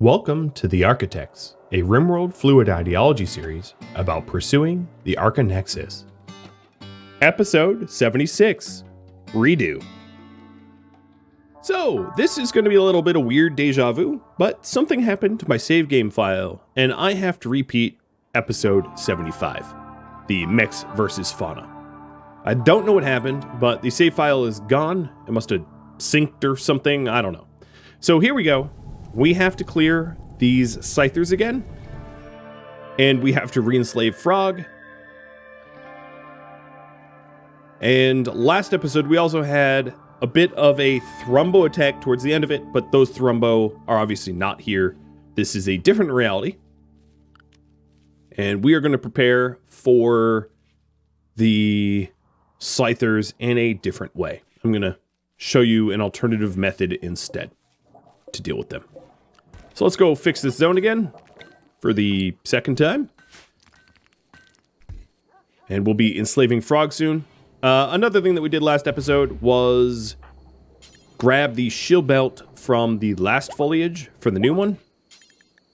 Welcome to The Archotechs, a RimWorld fluid ideology series about pursuing the Archonexus. Episode 76, Redo. So, this is going to be a little bit of weird deja vu, but something happened to my save game file, and I have to repeat episode 75, the mechs versus fauna. I don't know what happened, but the save file is gone. It must have synced or something, I don't know. So here we go. We have to clear these scythers again, and we have to re-enslave Frog. And last episode, we also had a bit of a Thrumbo attack towards the end of it, but those Thrumbo are obviously not here. This is a different reality. And we are going to prepare for the scythers in a different way. I'm going to show you an alternative method instead to deal with them. So let's go fix this zone again for the second time. And we'll be enslaving Frog soon. Another thing that we did last episode was grab the shield belt from the last foliage for the new one.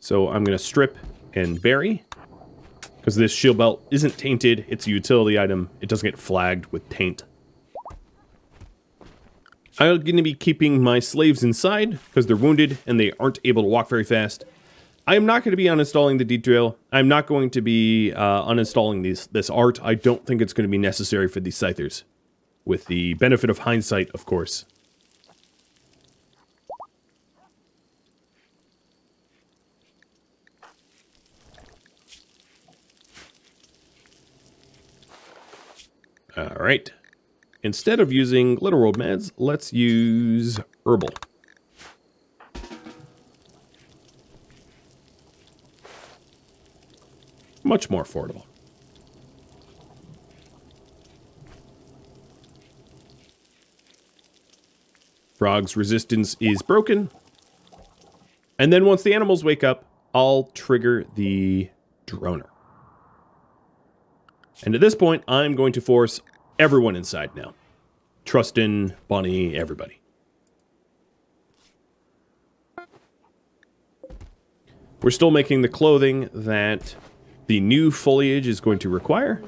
So I'm going to strip and bury, because this shield belt isn't tainted. It's a utility item. It doesn't get flagged with taint. I'm going to be keeping my slaves inside because they're wounded and they aren't able to walk very fast. I am not going to be uninstalling the detail. I'm not going to be uninstalling this art. I don't think it's going to be necessary for these scythers, with the benefit of hindsight, of course. All right. Instead of using literal meds, let's use herbal. Much more affordable. Frog's resistance is broken. And then once the animals wake up, I'll trigger the droner. And at this point, I'm going to force everyone inside now. Trustin, Bunny, everybody. We're still making the clothing that the new foliage is going to require.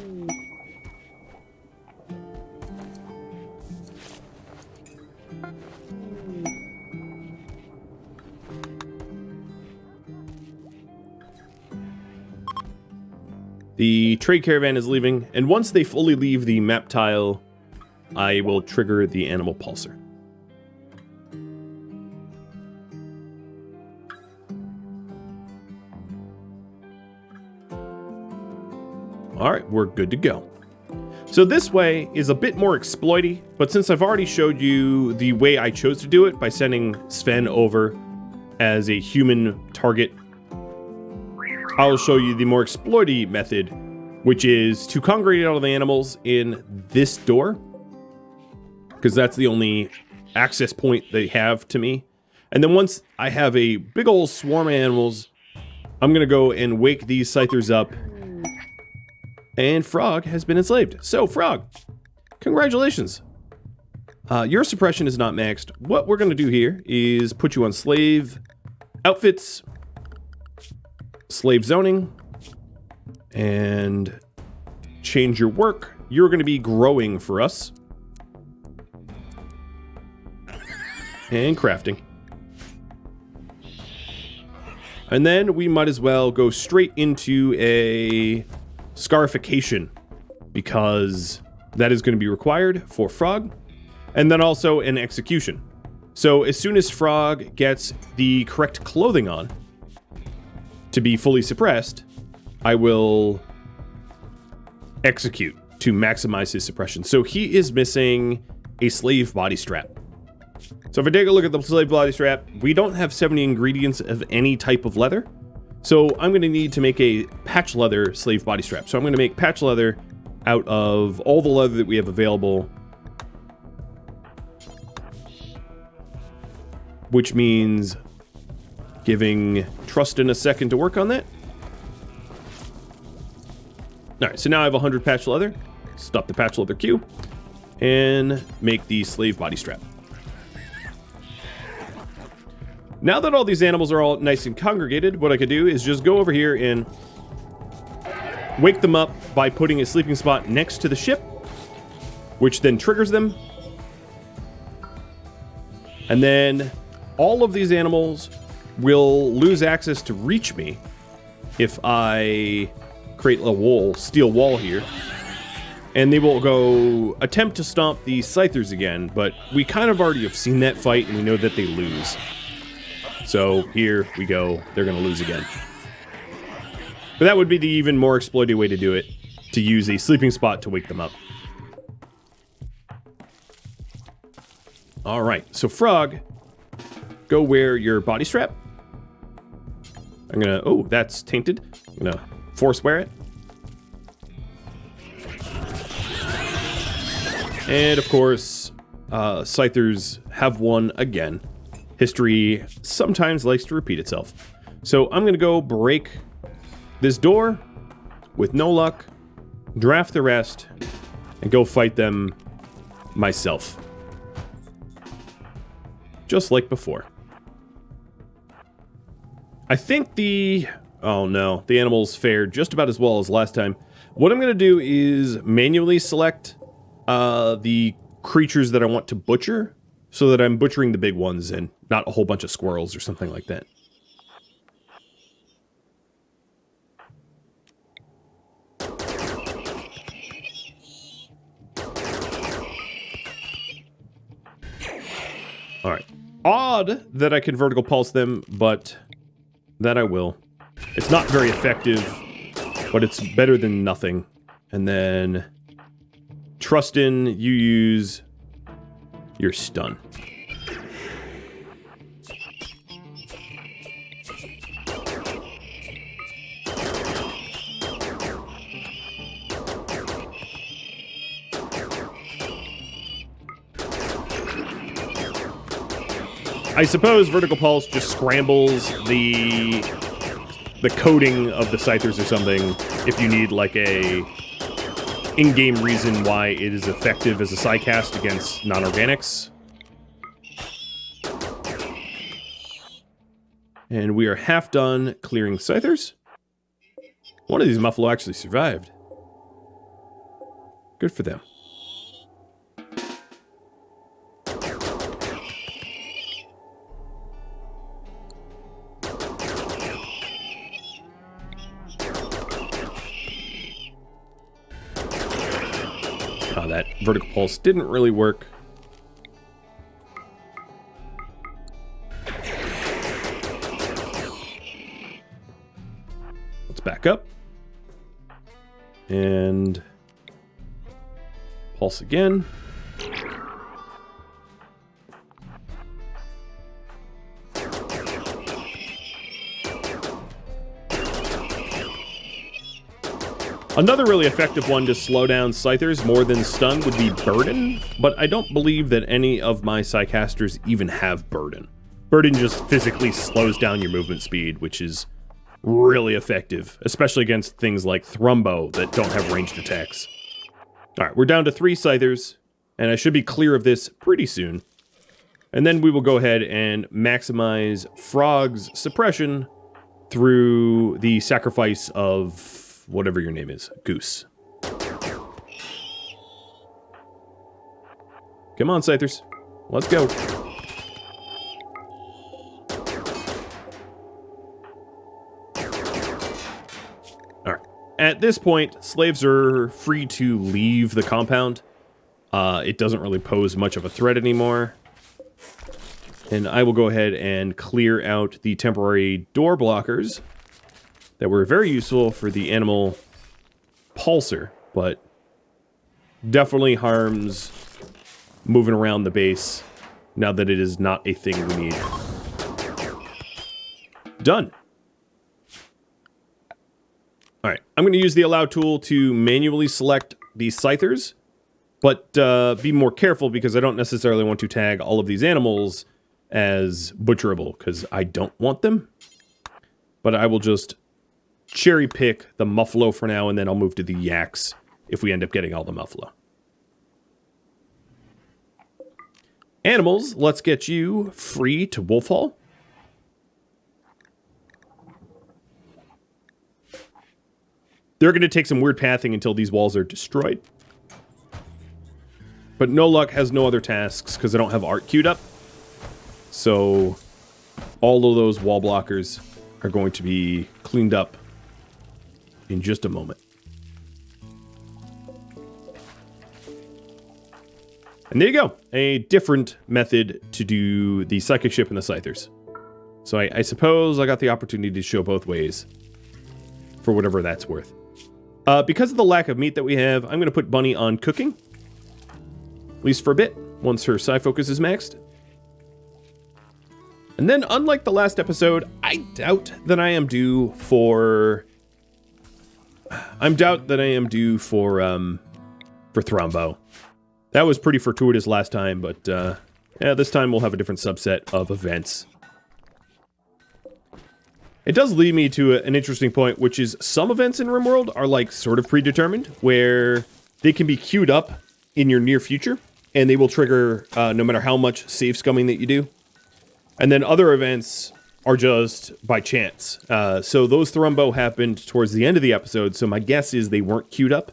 The trade caravan is leaving, and once they fully leave the map tile, I will trigger the animal pulsar. All right, we're good to go. So this way is a bit more exploity, but since I've already showed you the way I chose to do it by sending Sven over as a human target, I'll show you the more exploity method, which is to congregate all of the animals in this door, because that's the only access point they have to me. And then once I have a big old swarm of animals, I'm going to go and wake these scythers up, and Frog has been enslaved. So Frog, congratulations. Your suppression is not maxed. What we're going to do here is put you on slave outfits, slave zoning, and change your work. You're going to be growing for us. And crafting. And then we might as well go straight into a scarification, because that is going to be required for Frog. And then also an execution. So as soon as Frog gets the correct clothing on to be fully suppressed, I will execute to maximize his suppression. So he is missing a slave body strap. So if I take a look at the slave body strap, we don't have 70 ingredients of any type of leather. So I'm going to need to make a patch leather slave body strap. So I'm going to make patch leather out of all the leather that we have available, which means giving Trustin a second to work on that. All right, so now I have 100 patch leather. Stop the patch leather queue and make the slave body strap. Now that all these animals are all nice and congregated, what I could do is just go over here and wake them up by putting a sleeping spot next to the ship, which then triggers them. And then all of these animals will lose access to reach me if I create a steel wall here. And they will go attempt to stomp the Scythers again, but we kind of already have seen that fight and we know that they lose. So here we go, they're gonna lose again. But that would be the even more exploited way to do it, to use a sleeping spot to wake them up. Alright, so Frog, go wear your body strap. I'm gonna, oh, that's tainted. I'm gonna force wear it. And of course, Scythers have won again. History sometimes likes to repeat itself. So I'm gonna go break this door with no luck, draft the rest, and go fight them myself. Just like before. I think oh no, the animals fared just about as well as last time. What I'm gonna do is manually select the creatures that I want to butcher, so that I'm butchering the big ones and not a whole bunch of squirrels or something like that. Alright. Odd that I can vertical pulse them, but that I will. It's not very effective, but it's better than nothing. And then Trustin, you use your stun. I suppose Vertical Pulse just scrambles the coding of the Scythers or something if you need like a in-game reason why it is effective as a Psycast against non-organics. And we are half done clearing Scythers. One of these Muffalo actually survived. Good for them. That vertical pulse didn't really work. Let's back up. And pulse again. Another really effective one to slow down Scythers more than stun would be Burden, but I don't believe that any of my Psycasters even have Burden. Burden just physically slows down your movement speed, which is really effective, especially against things like Thrumbo that don't have ranged attacks. Alright, we're down to 3 Scythers, and I should be clear of this pretty soon. And then we will go ahead and maximize Frog's suppression through the sacrifice of whatever your name is, Goose. Come on, Scythers. Let's go. Alright. At this point, slaves are free to leave the compound. It doesn't really pose much of a threat anymore. And I will go ahead and clear out the temporary door blockers that were very useful for the animal pulsar, but definitely harms moving around the base now that it is not a thing we need. Done. Alright, I'm going to use the Allow tool to manually select the Scythers, but be more careful because I don't necessarily want to tag all of these animals as butcherable, because I don't want them. But I will just cherry pick the Muffalo for now, and then I'll move to the Yaks if we end up getting all the Muffalo. Animals, let's get you free to Wolf Hall. They're going to take some weird pathing until these walls are destroyed. But No Luck has no other tasks because I don't have art queued up. So all of those wall blockers are going to be cleaned up in just a moment. And there you go. A different method to do the Psychic Ship and the Scythers. So I suppose I got the opportunity to show both ways for whatever that's worth. Because of the lack of meat that we have, I'm going to put Bunny on cooking. At least for a bit, once her Psi Focus is maxed. And then, unlike the last episode, I doubt that I am due for... for Thrombo. That was pretty fortuitous last time, but yeah, this time we'll have a different subset of events. It does lead me to an interesting point, which is some events in RimWorld are like sort of predetermined, where they can be queued up in your near future, and they will trigger no matter how much save scumming that you do. And then other events are just by chance. So those Thrumbo happened towards the end of the episode, so my guess is they weren't queued up,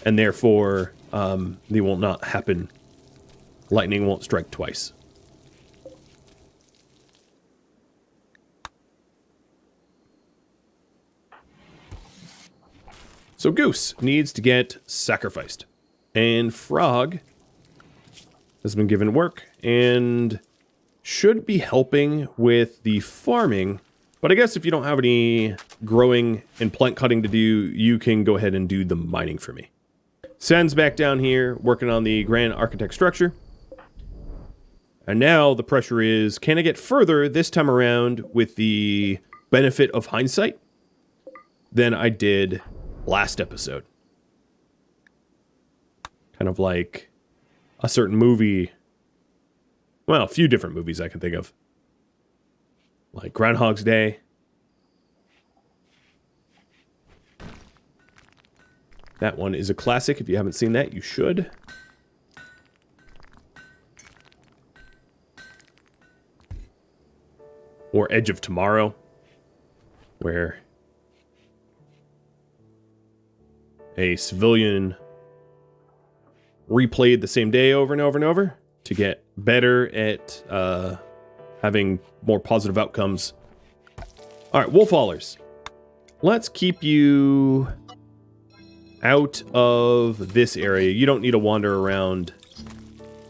and therefore they will not happen. Lightning won't strike twice. So Goose needs to get sacrificed. And Frog has been given work and should be helping with the farming. But I guess if you don't have any growing and plant cutting to do, you can go ahead and do the mining for me. Sen's back down here working on the Grand Architect structure. And now the pressure is, can I get further this time around with the benefit of hindsight than I did last episode? Kind of like a certain movie. Well, a few different movies I can think of. Like Groundhog's Day. That one is a classic. If you haven't seen that, you should. Or Edge of Tomorrow, where a civilian replayed the same day over and over and over to get better at having more positive outcomes. All right, wolf haulers. Let's keep you out of this area. You don't need to wander around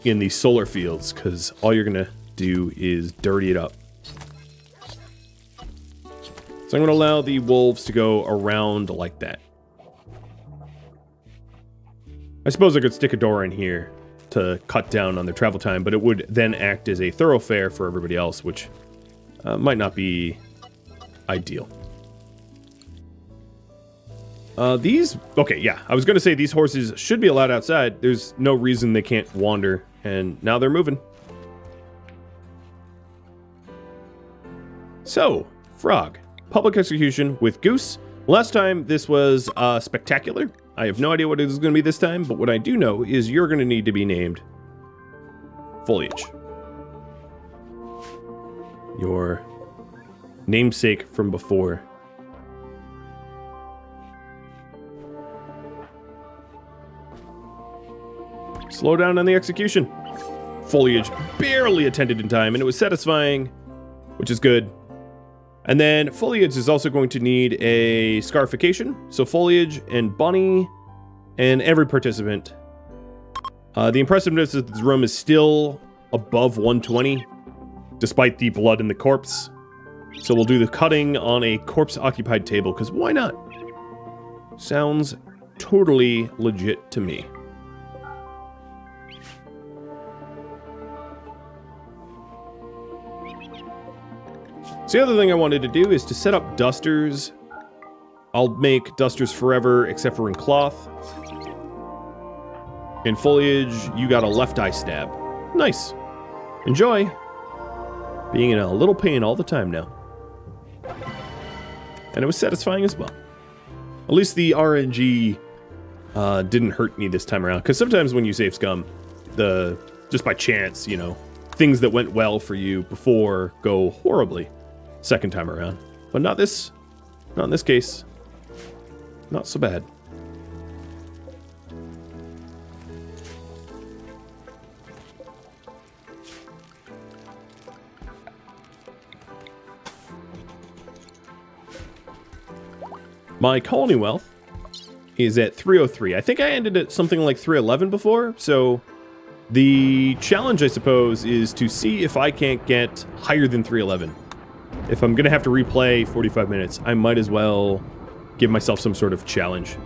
in the solar fields because all you're going to do is dirty it up. So I'm going to allow the wolves to go around like that. I suppose I could stick a door in here to cut down on their travel time, but it would then act as a thoroughfare for everybody else, which might not be ideal. Okay, yeah, I was going to say these horses should be allowed outside. There's no reason they can't wander, and now they're moving. So, Frog, public execution with Goose. Last time this was spectacular. I have no idea what it is going to be this time, but what I do know is you're going to need to be named Foliage. Your namesake from before. Slow down on the execution. Foliage barely attended in time, and it was satisfying, which is good. And then Foliage is also going to need a scarification. So Foliage and Bunny and every participant. The impressiveness of this room is still above 120, despite the blood in the corpse. So we'll do the cutting on a corpse-occupied table, because why not? Sounds totally legit to me. So the other thing I wanted to do is to set up dusters. I'll make dusters forever, except for in cloth. In Foliage, you got a left eye stab. Nice. Enjoy. Being in a little pain all the time now. And it was satisfying as well. At least the RNG didn't hurt me this time around. Because sometimes when you save scum, just by chance, you know, things that went well for you before go horribly second time around. But not in this case. Not so bad. My colony wealth is at 303. I think I ended at something like 311 before, so the challenge, I suppose, is to see if I can't get higher than 311. If I'm going to have to replay 45 minutes, I might as well give myself some sort of challenge.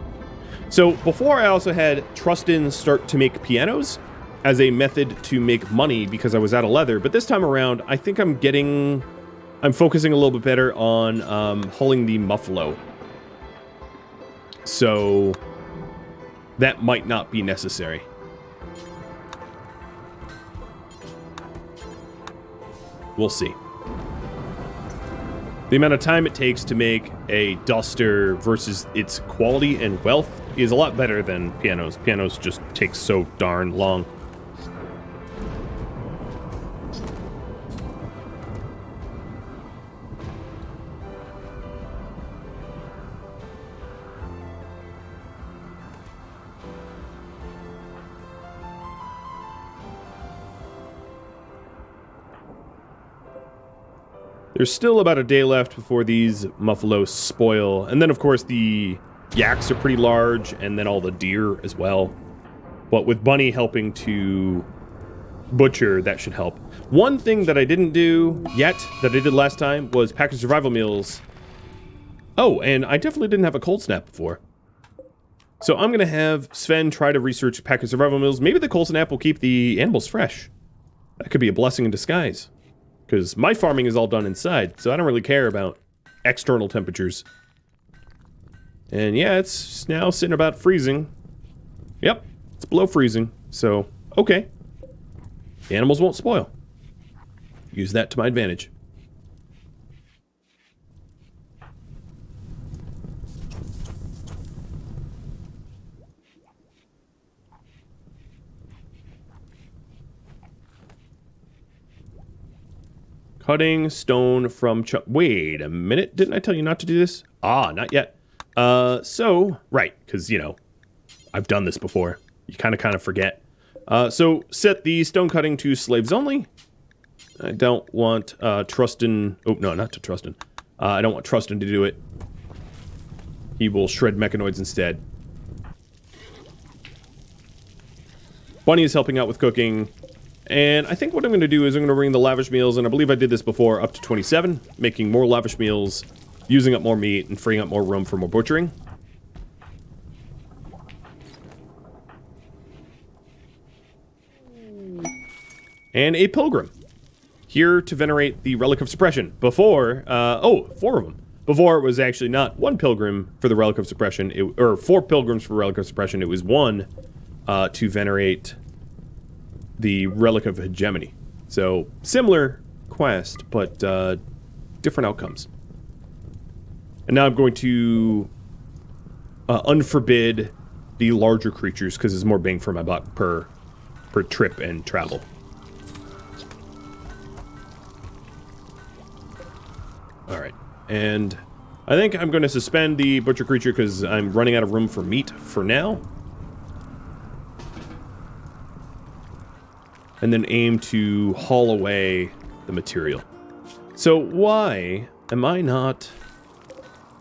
So before, I also had Trustin start to make pianos as a method to make money because I was out of leather, but this time around, I think I'm focusing a little bit better on hulling the muffalo. So that might not be necessary. We'll see. The amount of time it takes to make a duster versus its quality and wealth is a lot better than pianos. Pianos just take so darn long. There's still about a day left before these muffalos spoil. And then, of course, the yaks are pretty large, and then all the deer as well. But with Bunny helping to butcher, that should help. One thing that I didn't do yet, that I did last time, was pack of survival meals. Oh, and I definitely didn't have a cold snap before. So I'm going to have Sven try to research pack of survival meals. Maybe the cold snap will keep the animals fresh. That could be a blessing in disguise. Because my farming is all done inside, so I don't really care about external temperatures. And yeah, it's now sitting about freezing. Yep, it's below freezing, so okay. The animals won't spoil. Use that to my advantage. Cutting stone from wait a minute, didn't I tell you not to do this? Ah, not yet. Right, because, you know, I've done this before. You kind of forget. So, set the stone cutting to slaves only. I don't want Trustin... Oh, no, not to Trustin. I don't want Trustin to do it. He will shred mechanoids instead. Bunny is helping out with cooking. And I think what I'm going to do is I'm going to bring the lavish meals, and I believe I did this before, up to 27, making more lavish meals, using up more meat, and freeing up more room for more butchering. And a pilgrim, here to venerate the Relic of Suppression. Before, 4 of them. Before, it was actually not 1 pilgrim for the Relic of Suppression, or 4 pilgrims for Relic of Suppression. It was 1 to venerate the Relic of Hegemony. So, similar quest, but different outcomes. And now I'm going to unforbid the larger creatures, because there's more bang for my buck per trip and travel. Alright, and I think I'm going to suspend the butcher creature because I'm running out of room for meat for now. And then aim to haul away the material. So why am I not...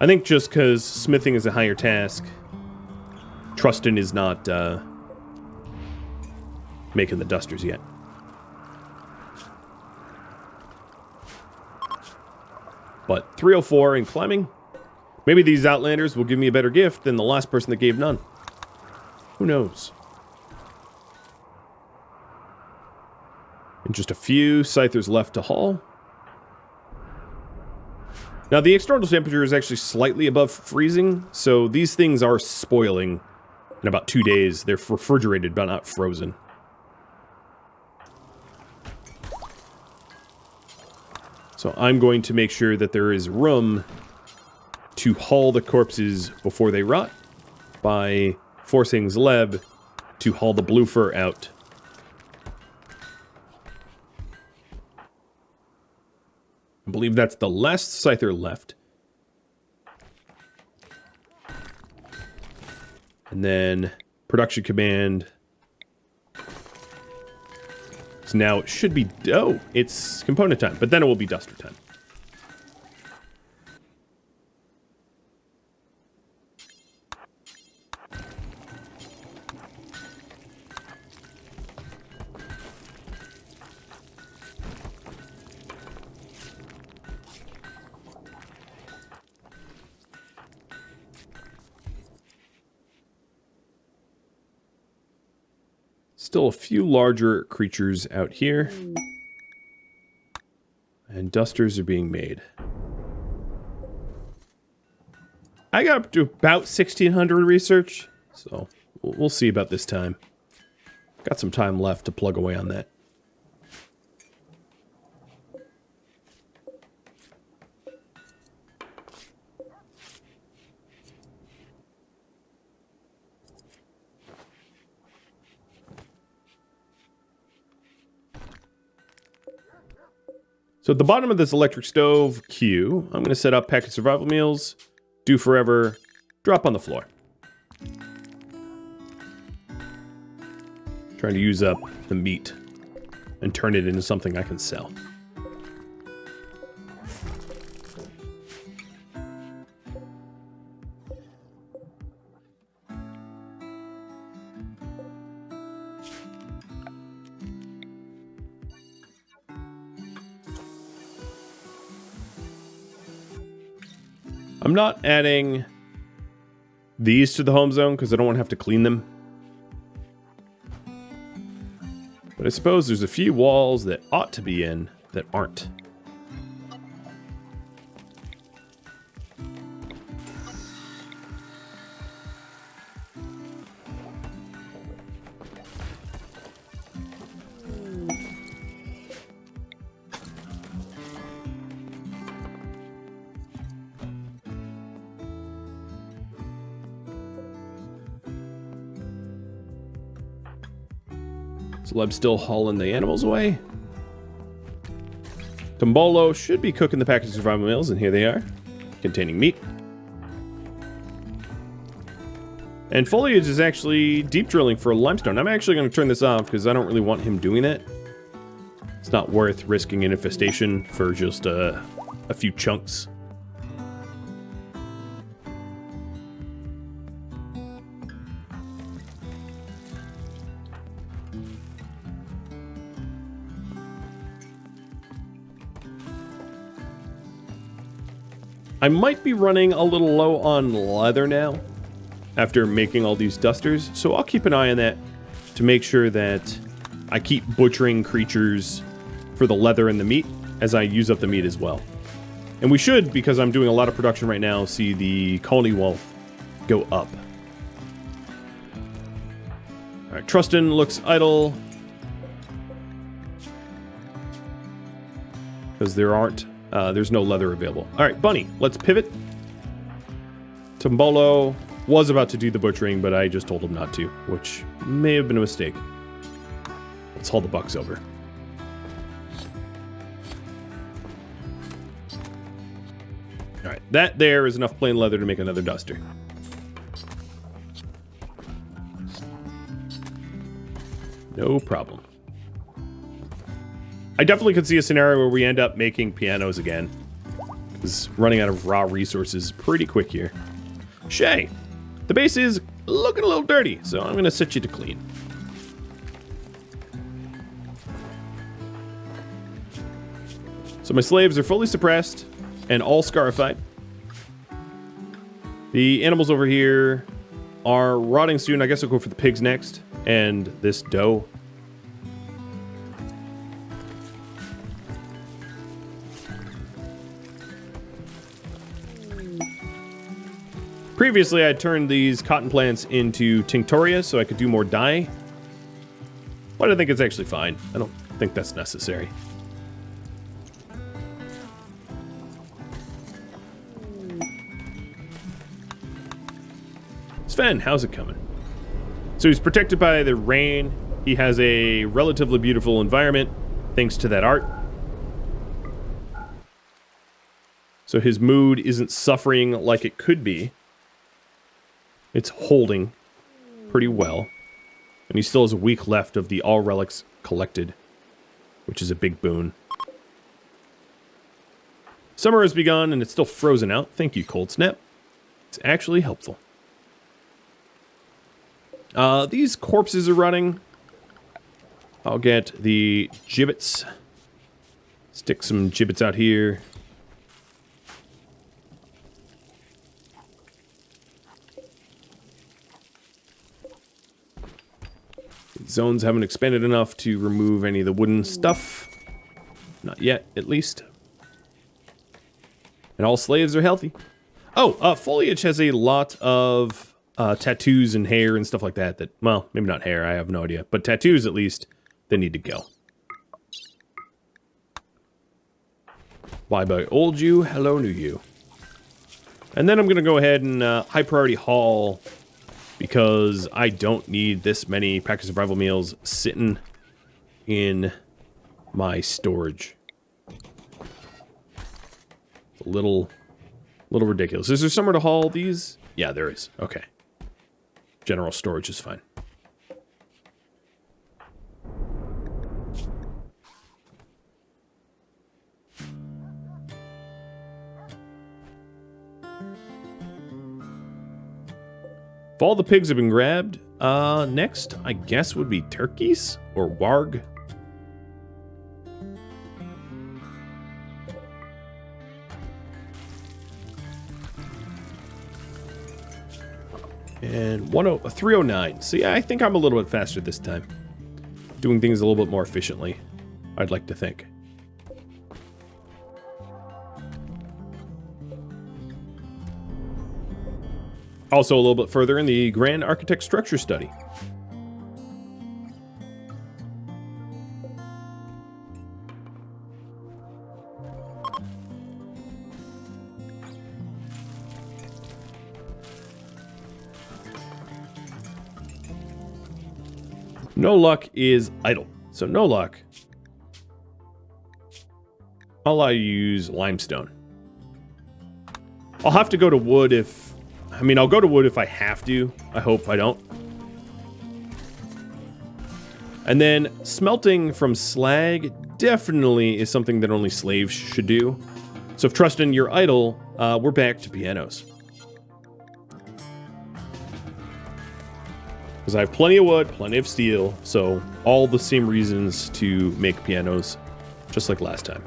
I think just because smithing is a higher task, Trustin is not making the dusters yet. But 304 in climbing. Maybe these Outlanders will give me a better gift than the last person that gave none. Who knows? And just a few scythers left to haul. Now, the external temperature is actually slightly above freezing, so these things are spoiling in about 2 days. They're refrigerated, but not frozen. So I'm going to make sure that there is room to haul the corpses before they rot by forcing Zleb to haul the blue fur out. I believe that's the last scyther left. And then production command. So now it should be, oh, it's component time, but then it will be duster time. Still a few larger creatures out here. And dusters are being made. I got up to about 1,600 research, so we'll see about this time. Got some time left to plug away on that. So at the bottom of this electric stove queue, I'm going to set up packet survival meals, do forever, drop on the floor. Trying to use up the meat and turn it into something I can sell. I'm not adding these to the home zone because I don't want to have to clean them. But I suppose there's a few walls that ought to be in that aren't. So I'm still hauling the animals away. Tombolo should be cooking the packaged survival meals, and here they are, containing meat. And foliage is actually deep drilling for a limestone. I'm actually going to turn this off because I don't really want him doing that. It's not worth risking an infestation for just a few chunks. I might be running a little low on leather now after making all these dusters, so I'll keep an eye on that to make sure that I keep butchering creatures for the leather and the meat as I use up the meat as well. And we should, because I'm doing a lot of production right now, see the colony wealth go up. Alright, Trustin looks idle because there's no leather available. All right, Bunny, let's pivot. Tombolo was about to do the butchering, but I just told him not to, which may have been a mistake. Let's haul the bucks over. All right, that there is enough plain leather to make another duster. No problem. I definitely could see a scenario where we end up making pianos again. Because running out of raw resources pretty quick here. Shay, the base is looking a little dirty, so I'm going to set you to clean. So my slaves are fully suppressed and all scarified. The animals over here are rotting soon. I guess I'll go for the pigs next. And this doe. Previously, I turned these cotton plants into tinctoria so I could do more dye. But I think it's actually fine. I don't think that's necessary. Sven, how's it coming? So he's protected by the rain. He has a relatively beautiful environment thanks to that art. So his mood isn't suffering like it could be. It's holding. pretty well. And he still has a week left of the all relics collected, which is a big boon. Summer has begun and it's still frozen out. Thank you, Cold Snap. It's actually helpful. These corpses are running. I'll get the gibbets. Stick some gibbets out here. The zones haven't expanded enough to remove any of the wooden stuff. Not yet, at least. And all slaves are healthy. Oh, foliage has a lot of tattoos and hair and stuff like that. That, well, maybe not hair, I have no idea. But tattoos, at least, they need to go. Bye-bye, old you. Hello, new you. And then I'm going to go ahead and high priority haul, because I don't need this many pack of survival meals sitting in my storage. It's a little ridiculous. Is there somewhere to haul these? Yeah, there is. Okay. General storage is fine. If all the pigs have been grabbed, next, I guess, would be turkeys or warg. And 309. So yeah, I think I'm a little bit faster this time. Doing things a little bit more efficiently, I'd like to think. Also a little bit further in the Grand Architect Structure Study. No luck is idle. So no luck. I'll allow you to use limestone. I'll have to go to wood if... I mean, I'll go to wood if I have to. I hope I don't. And then smelting from slag definitely is something that only slaves should do. So if Trustin, you're idle, we're back to pianos. Because I have plenty of wood, plenty of steel, so all the same reasons to make pianos, just like last time.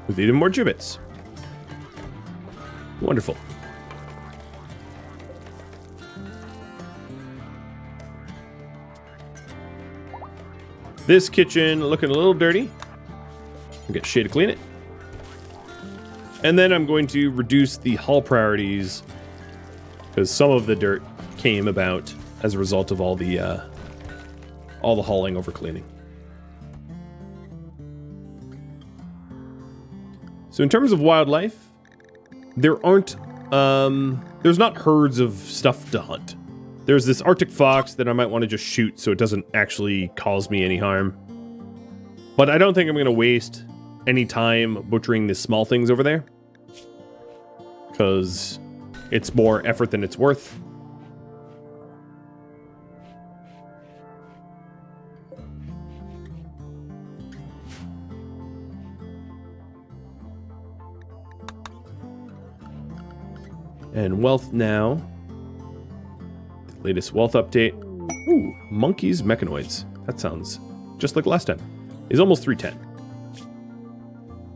With even more gibbets. Wonderful. This kitchen looking a little dirty. I'll get Shay to clean it. And then I'm going to reduce the haul priorities, because some of the dirt came about as a result of all the hauling over cleaning. So in terms of wildlife, there aren't, there's not herds of stuff to hunt. There's this Arctic fox that I might want to just shoot so it doesn't actually cause me any harm. But I don't think I'm going to waste any time butchering the small things over there, because it's more effort than it's worth. And wealth now. The latest wealth update. Ooh, monkeys, mechanoids. That sounds just like last time. Is almost 310.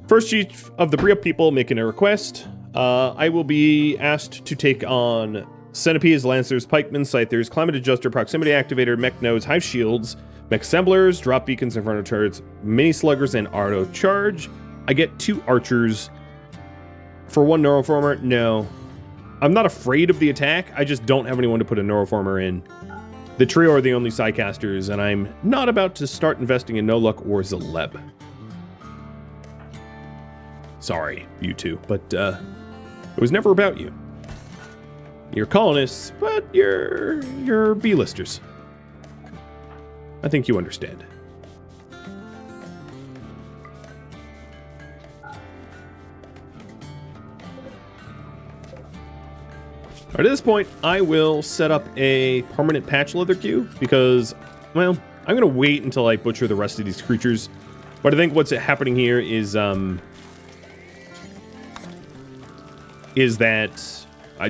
First chief of the Bria people making a request. I will be asked to take on centipedes, lancers, pikemen, scythers, climate adjuster, proximity activator, mech nodes, hive shields, mech assemblers, drop beacons, inferno turrets, mini sluggers, and auto charge. I get 2 archers for 1 neuroformer. No. I'm not afraid of the attack, I just don't have anyone to put a neuroformer in. The trio are the only psycasters, and I'm not about to start investing in No Luck or Zaleb. Sorry, you two, but it was never about you. You're colonists, but you're B-listers. I think you understand. All right, at this point, I will set up a permanent patch leather queue because, well, I'm going to wait until I butcher the rest of these creatures. But I think what's happening here is that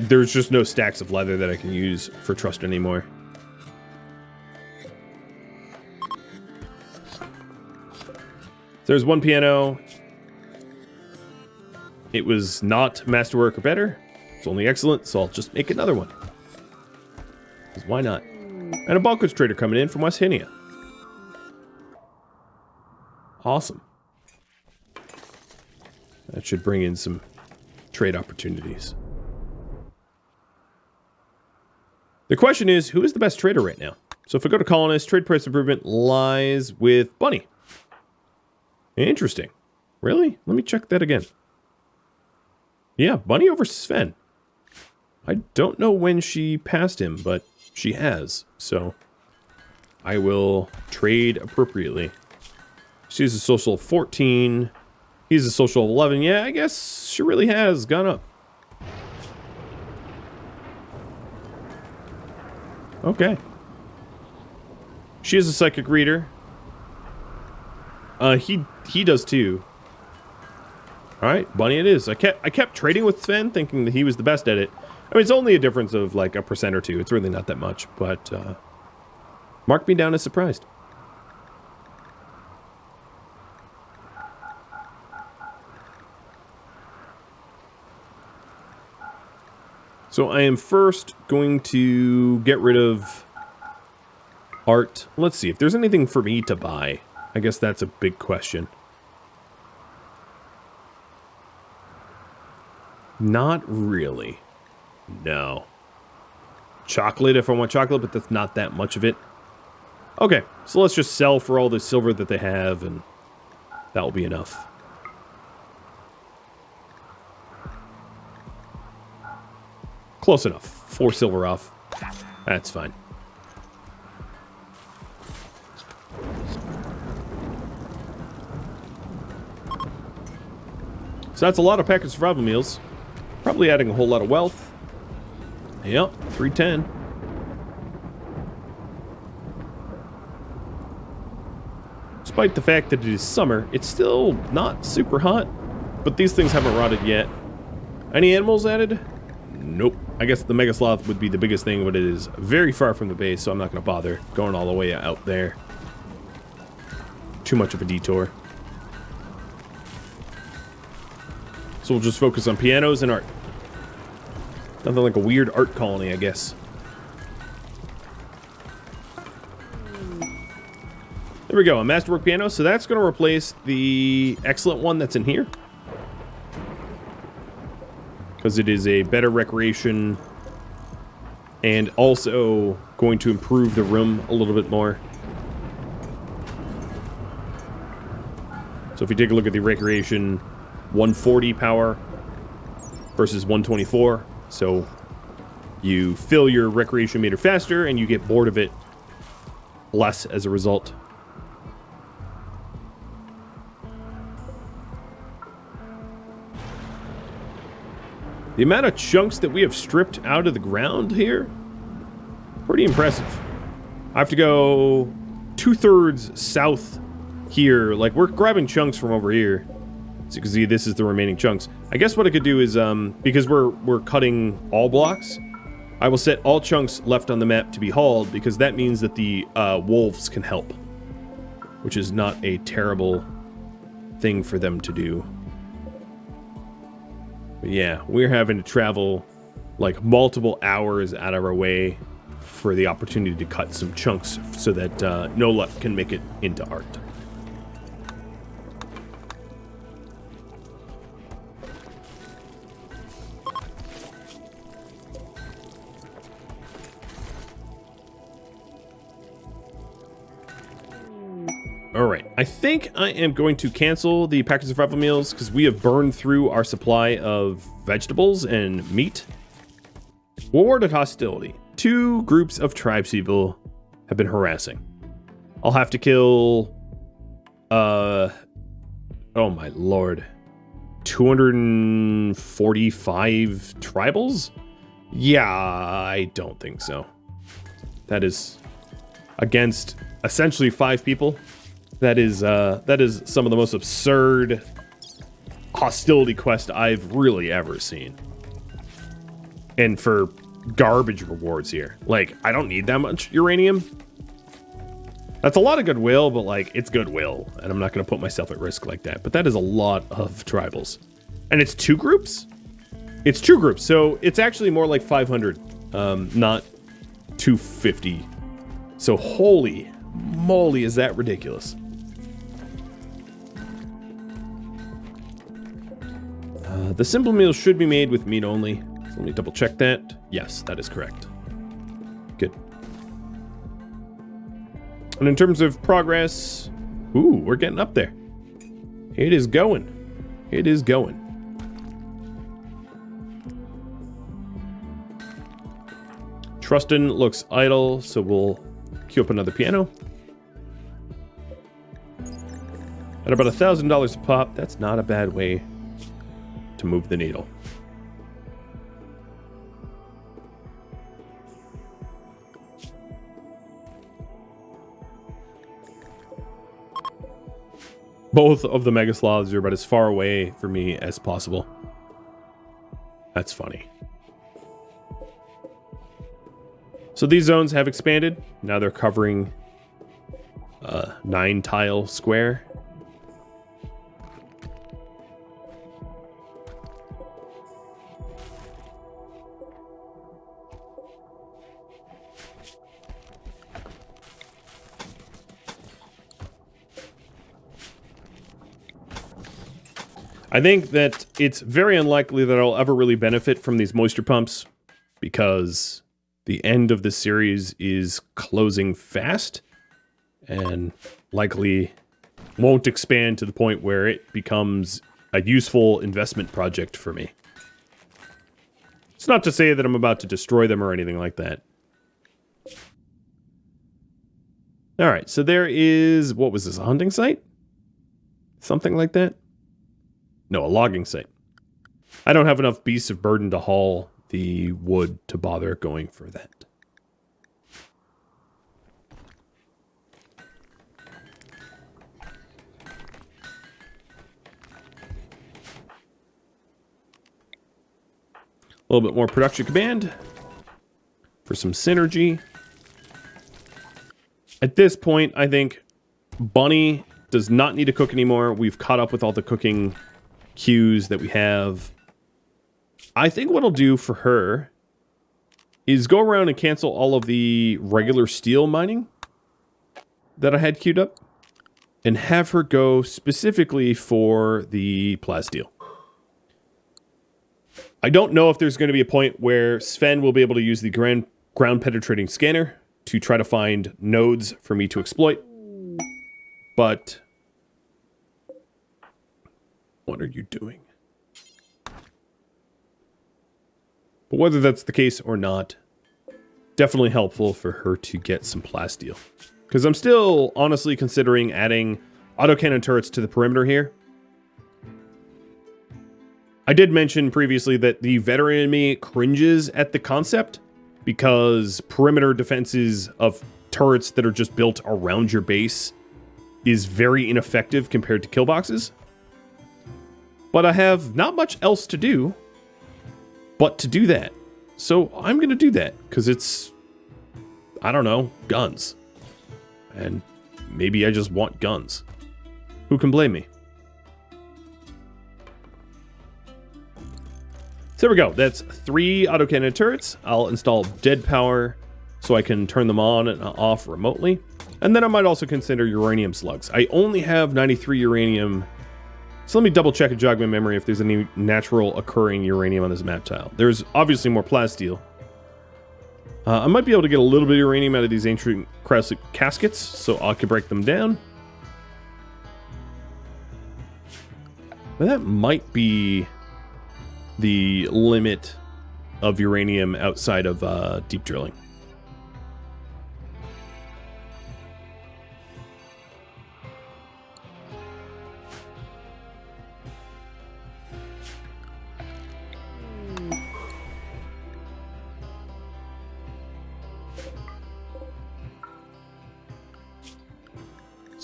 there's just no stacks of leather that I can use for trust anymore. There's one piano. It was not masterwork or better. It's only excellent, so I'll just make another one. Because why not? And a bulk goods trader coming in from West Hinia. Awesome. That should bring in some trade opportunities. The question is, who is the best trader right now? So if I go to Colonist, trade price improvement lies with Bunny. Interesting. Really? Let me check that again. Yeah, Bunny over Sven. I don't know when she passed him, but she has. So I will trade appropriately. She's a social 14. He's a social 11. Yeah, I guess she really has gone up. Okay. She is a psychic reader. He does too. All right, Bunny it is. I kept trading with Sven, thinking that he was the best at it. I mean, it's only a difference of like 1% or 2. It's really not that much, but mark me down as surprised. So I am first going to get rid of art. Let's see if there's anything for me to buy. I guess that's a big question. Not really. No. Chocolate if I want chocolate, but that's not that much of it. Okay, so let's just sell for all the silver that they have, and that will be enough. Close enough. 4 silver off. That's fine. So that's a lot of packaged survival meals. Probably adding a whole lot of wealth. Yep, 310. Despite the fact that it is summer, it's still not super hot. But these things haven't rotted yet. Any animals added? Nope. I guess the Mega Sloth would be the biggest thing, but it is very far from the base, so I'm not going to bother going all the way out there. Too much of a detour. So we'll just focus on pianos and art. Nothing like a weird art colony, I guess. There we go, a masterwork piano. So that's going to replace the excellent one that's in here. Because it is a better recreation and also going to improve the room a little bit more. So if you take a look at the recreation, 140 power versus 124. So you fill your recreation meter faster and you get bored of it less as a result. The amount of chunks that we have stripped out of the ground here, pretty impressive. I have to go 2/3 south here. Like, we're grabbing chunks from over here. So you can see this is the remaining chunks. I guess what I could do is, because we're cutting all blocks, I will set all chunks left on the map to be hauled, because that means that the wolves can help. Which is not a terrible thing for them to do. But yeah, we're having to travel like multiple hours out of our way for the opportunity to cut some chunks so that No Luck can make it into art. Alright, I think I am going to cancel the package of survival meals because we have burned through our supply of vegetables and meat. Rewarded hostility. 2 groups of tribespeople have been harassing. I'll have to kill... oh my lord. 245 tribals? Yeah, I don't think so. That is against essentially 5 people. That is some of the most absurd hostility quest I've really ever seen. And for garbage rewards here. Like, I don't need that much uranium. That's a lot of goodwill, but like, it's goodwill. And I'm not going to put myself at risk like that. But that is a lot of tribals. And it's 2 groups? It's 2 groups, so it's actually more like 500, not 250. So holy moly, is that ridiculous. The simple meal should be made with meat only. So let me double check that. Yes, that is correct. Good. And in terms of progress, ooh, we're getting up there. It is going. It is going. Trustin looks idle, so we'll queue up another piano. At about $1,000 a pop, that's not a bad way to move the needle. Both of the mega sloths are about as far away from me as possible. That's funny. So these zones have expanded. Now they're covering 9 tile square. I think that it's very unlikely that I'll ever really benefit from these moisture pumps because the end of the series is closing fast and likely won't expand to the point where it becomes a useful investment project for me. It's not to say that I'm about to destroy them or anything like that. All right, so there is, what was this, a hunting site? Something like that? No, a logging site. I don't have enough beasts of burden to haul the wood to bother going for that. A little bit more production command for some synergy. At this point, I think Bunny does not need to cook anymore. We've caught up with all the cooking queues that we have. I think what I'll do for her is go around and cancel all of the regular steel mining that I had queued up and have her go specifically for the plasteel. I don't know if there's going to be a point where Sven will be able to use the ground penetrating scanner to try to find nodes for me to exploit. But what are you doing? But whether that's the case or not, definitely helpful for her to get some plasteel. Because I'm still honestly considering adding autocannon turrets to the perimeter here. I did mention previously that the veteran in me cringes at the concept because perimeter defenses of turrets that are just built around your base is very ineffective compared to kill boxes. But I have not much else to do but to do that. So I'm going to do that because it's, I don't know, guns. And maybe I just want guns. Who can blame me? So there we go. That's 3 autocannon turrets. I'll install dead power so I can turn them on and off remotely. And then I might also consider uranium slugs. I only have 93 uranium. So let me double check and jog my memory if there's any natural occurring uranium on this map tile. There's obviously more plasteel. I might be able to get a little bit of uranium out of these ancient cryosleep caskets, so I can break them down. But that might be the limit of uranium outside of deep drilling.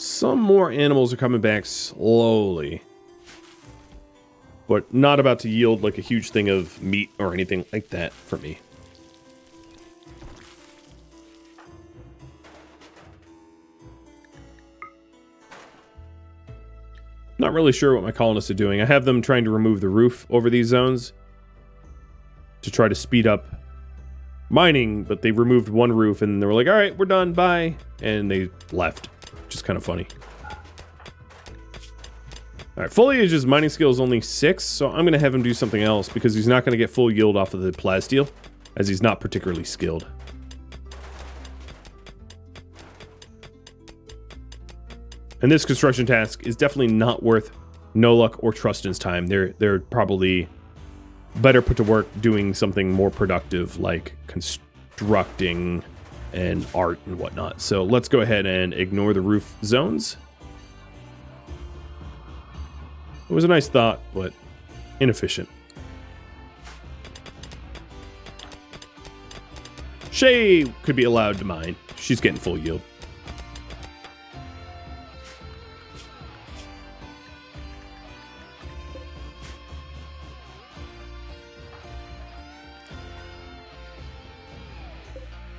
Some more animals are coming back slowly, but not about to yield like a huge thing of meat or anything like that for me. Not really sure what my colonists are doing. I have them trying to remove the roof over these zones to try to speed up mining, but they removed one roof and they were like, all right, we're done, bye. And they left, which is kind of funny. All right, Foliage's mining skill is only 6, so I'm going to have him do something else because he's not going to get full yield off of the plasteel, as he's not particularly skilled. And this construction task is definitely not worth No Luck or Trustin's time. They're probably better put to work doing something more productive like constructing and art and whatnot. So let's go ahead and ignore the roof zones. It was a nice thought, but inefficient. Shay could be allowed to mine. She's getting full yield.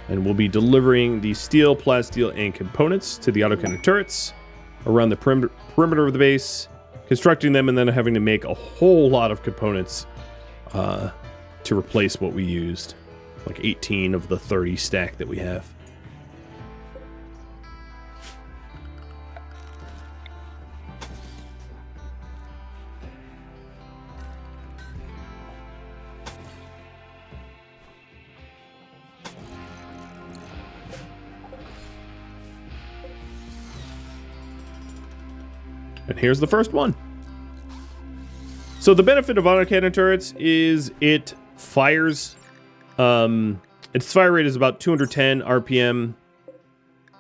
And we'll be delivering the steel, plasteel, and components to the autocannon turrets around the perimeter of the base, constructing them, and then having to make a whole lot of components to replace what we used. Like 18 of the 30 stack that we have. And here's the first one. So the benefit of autocannon turrets is it fires. Its fire rate is about 210 RPM.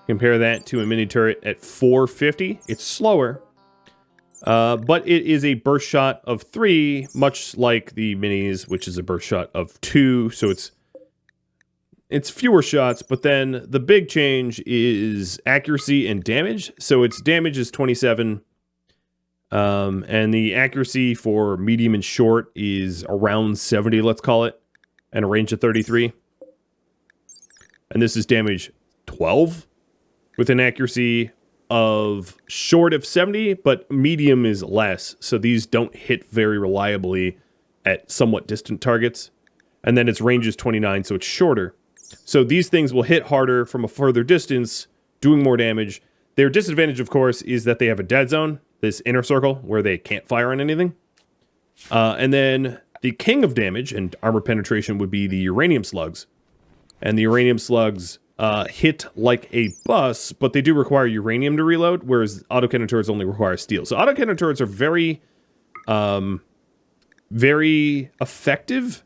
Compare that to a mini turret at 450. It's slower, but it is a burst shot of 3, much like the minis, which is a burst shot of 2. So it's fewer shots, but then the big change is accuracy and damage. So its damage is 27. And the accuracy for medium and short is around 70, let's call it, and a range of 33. And this is damage 12 with an accuracy of short of 70, but medium is less. So these don't hit very reliably at somewhat distant targets. And then its range is 29, so it's shorter. So these things will hit harder from a further distance, doing more damage. Their disadvantage, of course, is that they have a dead zone, this inner circle where they can't fire on anything. And then the king of damage and armor penetration would be the uranium slugs. And the uranium slugs hit like a bus, but they do require uranium to reload, whereas autocannon turrets only require steel. So autocannon turrets are very, very effective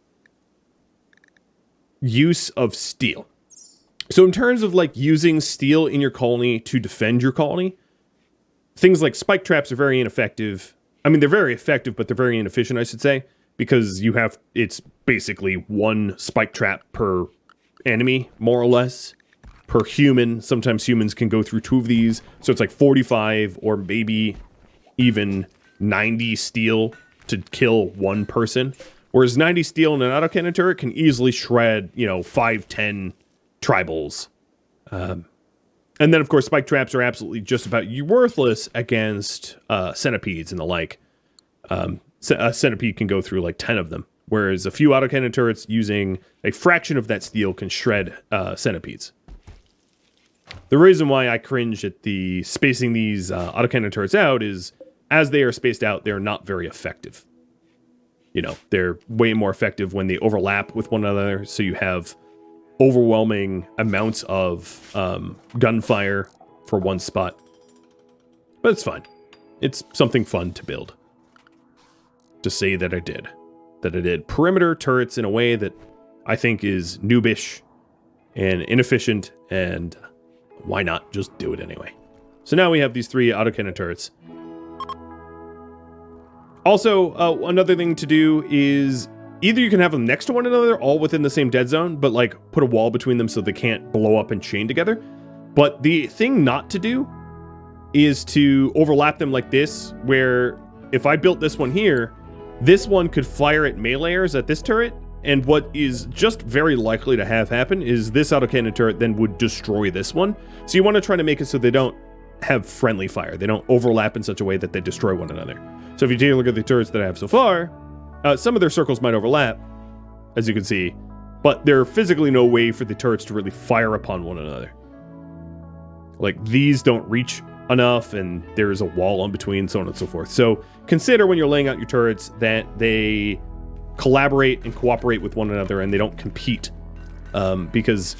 use of steel. So in terms of like using steel in your colony to defend your colony, things like spike traps are very ineffective. I mean, they're very effective, but they're very inefficient, I should say, because it's basically one spike trap per enemy, more or less, per human. Sometimes humans can go through 2 of these. So it's like 45 or maybe even 90 steel to kill one person. Whereas 90 steel in an autocannon turret can easily shred, 5-10 tribals. And then, of course, spike traps are absolutely just about worthless against centipedes and the like. A centipede can go through like 10 of them, whereas a few autocannon turrets using a fraction of that steel can shred centipedes. The reason why I cringe at the spacing these autocannon turrets out is, as they are spaced out, they're not very effective. They're way more effective when they overlap with one another, so you have overwhelming amounts of gunfire for one spot. But it's fine. It's something fun to build. To say that I did. That I did perimeter turrets in a way that I think is noobish and inefficient, and why not just do it anyway? So now we have these 3 autocannon turrets. Also, another thing to do is either you can have them next to one another, all within the same dead zone, but like put a wall between them so they can't blow up and chain together. But the thing not to do is to overlap them like this, where if I built this one here, this one could fire at meleeers at this turret, and what is just very likely to have happen is this autocannon turret then would destroy this one. So you want to try to make it so they don't have friendly fire. They don't overlap in such a way that they destroy one another. So if you take a look at the turrets that I have so far, some of their circles might overlap, as you can see, but there's physically no way for the turrets to really fire upon one another. Like, these don't reach enough, and there's a wall in between, so on and so forth. So consider when you're laying out your turrets that they collaborate and cooperate with one another and they don't compete. Because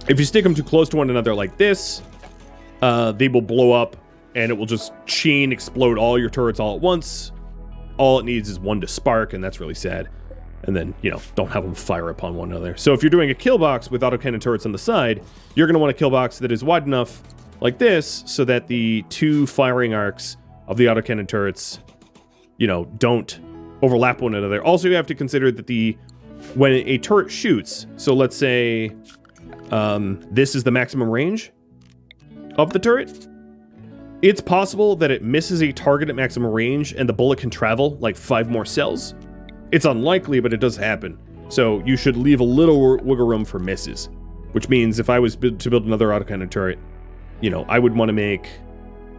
if you stick them too close to one another like this, they will blow up and it will just chain explode all your turrets all at once. All it needs is one to spark, and that's really sad. And then, you know, don't have them fire upon one another. So if you're doing a kill box with autocannon turrets on the side, you're going to want a kill box that is wide enough like this so that the two firing arcs of the autocannon turrets, you know, don't overlap one another. Also, you have to consider that when a turret shoots, so let's say this is the maximum range of the turret, it's possible that it misses a target at maximum range and the bullet can travel like 5 more cells. It's unlikely, but it does happen. So you should leave a little wiggle room for misses, which means if I was to build another autocannon turret, you know, I would want to make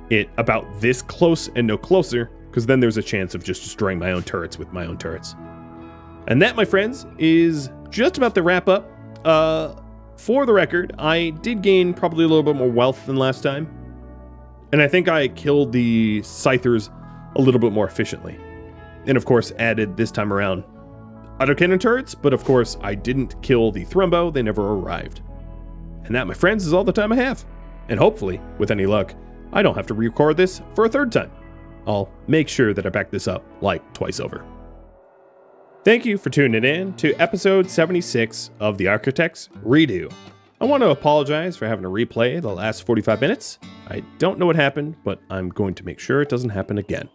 it about this close and no closer, because then there's a chance of just destroying my own turrets with my own turrets. And that, my friends, is just about the wrap up. For the record, I did gain probably a little bit more wealth than last time. And I think I killed the scythers a little bit more efficiently. And of course, added this time around autocannon turrets, but of course, I didn't kill the Thrumbo. They never arrived. And that, my friends, is all the time I have. And hopefully, with any luck, I don't have to re-record this for a 3rd time. I'll make sure that I back this up like twice over. Thank you for tuning in to episode 76 of the Archotechs Redo. I want to apologize for having to replay the last 45 minutes. I don't know what happened, but I'm going to make sure it doesn't happen again.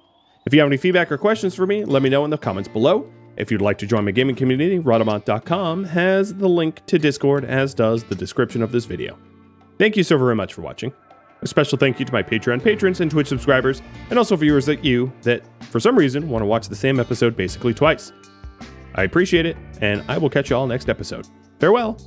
If you have any feedback or questions for me, let me know in the comments below. If you'd like to join my gaming community, Rhadamant.com has the link to Discord, as does the description of this video. Thank you so very much for watching. A special thank you to my Patreon patrons and Twitch subscribers, and also viewers like you that, for some reason, want to watch the same episode basically twice. I appreciate it, and I will catch you all next episode. Farewell!